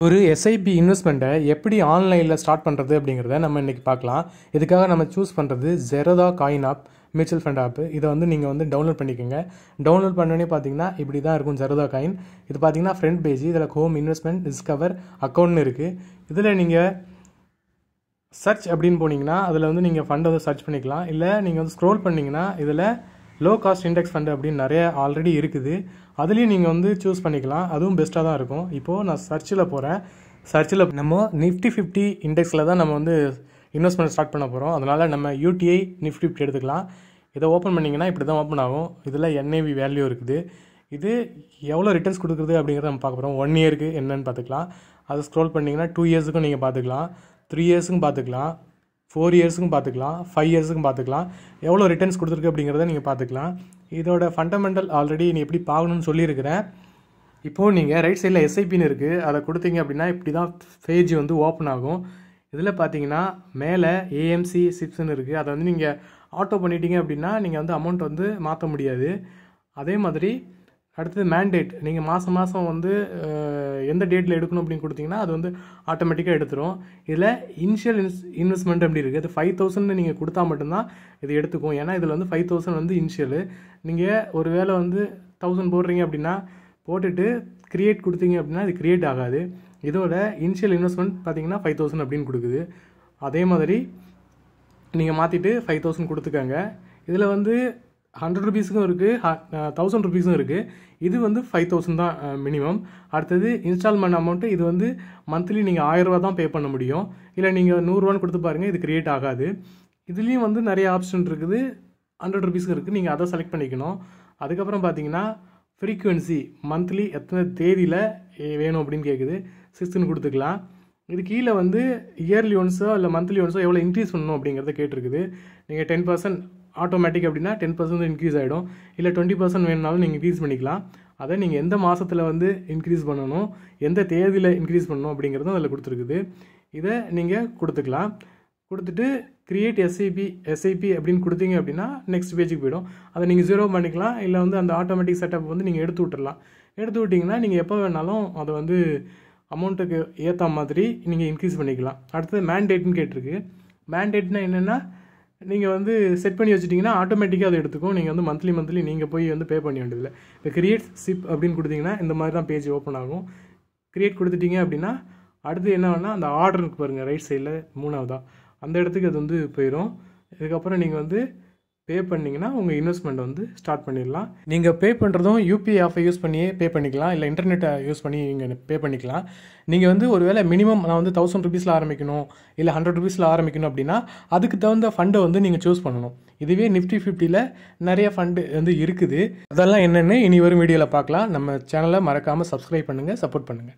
ஒரு எஸ்ஐபி இன்வெஸ்ட்மெண்ட்டை எப்படி ஆன்லைனில் ஸ்டார்ட் பண்ணுறது அப்படிங்கிறத நம்ம இன்றைக்கி பார்க்கலாம். இதுக்காக நம்ம சூஸ் பண்ணுறது Zerodha coin app mutual fund app. இதை வந்து நீங்கள் வந்து டவுன்லோட் பண்ணிக்கோங்க. டவுன்லோட் பண்ணோடனே பார்த்தீங்கன்னா இப்படி தான் இருக்கும் ஜெரோதா காயின். இது பார்த்தீங்கன்னா ஃப்ரண்ட் பேஜ். இதில் ஹோம், இன்வெஸ்ட்மெண்ட், டிஸ்கவர், அக்கௌண்ட்னு இருக்குது. இதில் நீங்கள் சர்ச் அப்படின்னு போனீங்கன்னா அதில் வந்து நீங்கள் ஃபண்டை வந்து சர்ச் பண்ணிக்கலாம். இல்லை நீங்கள் வந்து ஸ்க்ரோல் பண்ணிங்கன்னா இதில் லோ காஸ்ட் இண்டெக்ஸ் ஃபண்டு அப்படின்னு நிறைய ஆல்ரெடி இருக்குது. அதுலேயும் நீங்கள் வந்து சூஸ் பண்ணிக்கலாம். அதுவும் பெஸ்ட்டாக தான் இருக்கும். இப்போது நான் சர்ச்சில் போகிறேன். சர்ச்சில் நம்ம நிஃப்டி 50 இண்டெக்ஸில் தான் நம்ம வந்து இன்வெஸ்ட்மெண்ட் ஸ்டார்ட் பண்ண போகிறோம். அதனால் நம்ம யூடிஐ நிஃப்டி 50 எடுத்துக்கலாம். இதை ஓப்பன் பண்ணிங்கன்னா இப்படி தான் ஓப்பன் ஆகும். இதில் என்ஏவி வேல்யூ இருக்குது. இது எவ்வளோ ரிட்டர்ன்ஸ் கொடுக்குறது அப்படிங்கிறத நம்ம பார்க்க போகிறோம். 1 இயருக்கு என்னன்னு பார்த்துக்கலாம். அதை ஸ்க்ரோல் பண்ணிங்கன்னா 2 இயர்ஸுக்கும் நீங்கள் பார்த்துக்கலாம், 3 இயர்ஸுக்கும் பார்த்துக்கலாம், 4 இயர்ஸுக்கும் பார்த்துக்கலாம், 5 இயர்ஸுக்கும் பார்த்துக்கலாம். எவ்வளோ ரிட்டர்ன்ஸ் கொடுத்துருக்கு அப்படிங்கிறத நீங்கள் பார்த்துக்கலாம். இதோட ஃபண்டமெண்டல் ஆல்ரெடி நீ எப்படி பார்க்கணுன்னு சொல்லியிருக்கிறேன். இப்போது நீங்கள் ரைட் சைடில் எஸ்ஐபின்னு இருக்குது. அதை கொடுத்தீங்க அப்படின்னா இப்படி தான் பேஜ் வந்து ஓப்பன் ஆகும். இதில் பார்த்தீங்கன்னா மேலே ஏஎம்சி சிப்ஸ்ன்னு இருக்குது. அதை வந்து நீங்கள் ஆட்டோ பண்ணிட்டீங்க அப்படின்னா நீங்கள் வந்து அமௌண்ட் வந்து மாற்ற முடியாது. அதே மாதிரி அடுத்தது மேண்டேட். நீங்கள் மாதம் வந்து எந்த டேட்டில் எடுக்கணும் அப்படின்னு கொடுத்தீங்கன்னா அது வந்து ஆட்டோமேட்டிக்காக எடுத்துரும். இதில் இனிஷியல் இன்வெஸ்ட்மெண்ட் அப்படி இருக்குது. அது 5000 நீங்கள் கொடுத்தா மட்டும்தான் இது எடுத்துக்கும். ஏன்னா இதில் வந்து 5000 வந்து இனிஷியலு. நீங்கள் ஒரு வேளை வந்து 1000 போடுறீங்க அப்படின்னா போட்டுட்டு க்ரியேட் கொடுத்தீங்க அப்படின்னா இது க்ரியேட் ஆகாது. இதோட இனிஷியல் இன்வெஸ்ட்மெண்ட் பார்த்தீங்கன்னா 5000 அப்படின்னு கொடுக்குது. அதே மாதிரி நீங்கள் மாற்றிட்டு 5000 கொடுத்துக்கங்க. இதில் வந்து 100 ருபீஸுக்கும் இருக்குது, 1000 ருபீஸும் இருக்குது. இது வந்து 5000 தான் மினிமம். அடுத்தது இன்ஸ்டால்மெண்ட் அமௌண்ட்டு. இது வந்து மந்த்லி நீங்கள் 1000 ரூபா தான் பே பண்ண முடியும். இல்லை நீங்கள் 100 ரூபான்னு கொடுத்து பாருங்கள், இது க்ரியேட் ஆகாது. இதுலேயும் வந்து நிறைய ஆப்ஷன் இருக்குது. 100 ருபீஸுக்கு இருக்குது. நீங்கள் அதை செலக்ட் பண்ணிக்கணும். அதுக்கப்புறம் பார்த்தீங்கன்னா ஃப்ரீக்குவென்சி, மந்த்லி எத்தனை தேதியில் வேணும் அப்படின்னு கேட்குது. 6ன்னு கொடுத்துக்கலாம். இது கீழே வந்து இயர்லி ஒன்ஸோ இல்லை மந்த்லி ஒன்ஸோ எவ்வளோ இன்க்ரீஸ் பண்ணணும் அப்படிங்கிறத கேட்டிருக்குது. நீங்கள் 10% ஆட்டோமேட்டிக் அப்படின்னா 10% இன்க்ரீஸ் ஆகிடும். இல்லை 20% வேணுனாலும் நீங்கள் இன்க்ரீஸ் பண்ணிக்கலாம். அதை நீங்கள் எந்த மாதத்தில் வந்து இன்க்ரீஸ் பண்ணணும், எந்த தேதியில் இன்க்ரீஸ் பண்ணணும் அப்படிங்கிறதும் அதில் கொடுத்துருக்குது. இதை நீங்கள் கொடுத்துக்கலாம். கொடுத்துட்டு கிரியேட் எஸ்ஐபி அப்படின்னு கொடுத்தீங்க அப்படின்னா நெக்ஸ்ட் பேஜுக்கு போயிடும். அதை நீங்கள் 0 பண்ணிக்கலாம். இல்லை வந்து அந்த ஆட்டோமேட்டிக் செட்டப் வந்து நீங்கள் எடுத்து விட்டுடலாம். எடுத்து விட்டிங்கன்னா நீங்கள் எப்போ வேணாலும் அதை வந்து அமௌண்ட்டுக்கு ஏற்ற மாதிரி நீங்கள் இன்க்ரீஸ் பண்ணிக்கலாம். அடுத்தது மேண்டேட்னு கேட்டிருக்கு. மேண்டேட்னா என்னென்னா நீங்கள் வந்து செட் பண்ணி வச்சுட்டிங்கன்னா ஆட்டோமேட்டிக்காக அதை எடுத்துக்கும். நீங்கள் வந்து மந்த்லி நீங்கள் போய் வந்து பே பண்ண வேண்டியதில்லை. இப்போ கிரியேட் சிப் அப்படின்னு கொடுத்தீங்கன்னா இந்த மாதிரி தான் பேஜ் ஓப்பன் ஆகும். கிரியேட் கொடுத்துட்டீங்க அப்படின்னா அடுத்து என்ன வேணால் அந்த ஆர்டருக்கு பாருங்கள் ரைட் சைடில் 3ஆவதா அந்த இடத்துக்கு அது வந்து போயிடும். இதுக்கப்புறம் நீங்கள் வந்து பே பண்ணிங்கன்னா உங்கள் இன்வெஸ்ட்மெண்ட் வந்து ஸ்டார்ட் பண்ணிடலாம். நீங்கள் பே பண்ணுறதும் யூபிஐ ஆஃபை யூஸ் பண்ணியே பே பண்ணிக்கலாம். இல்லை இன்டர்நெட்டை யூஸ் பண்ணி நீங்கள் பே பண்ணிக்கலாம். நீங்கள் வந்து ஒரு வேளை மினிமம் நான் வந்து 1000 ருபீஸில் ஆரம்பிக்கணும், இல்லை 100 ருபீஸில் ஆரம்பிக்கணும் அப்படின்னா அதுக்கு தகுந்த ஃபண்டை வந்து நீங்கள் சூஸ் பண்ணணும். இதுவே நிஃப்டி 50ல் நிறைய ஃபண்டு வந்து இருக்குது. அதெல்லாம் என்னென்னு இனி வரும் வீடியோவில் பார்க்கலாம். நம்ம சேனலை மறக்காமல் சப்ஸ்கிரைப் பண்ணுங்கள், சப்போர்ட் பண்ணுங்கள்.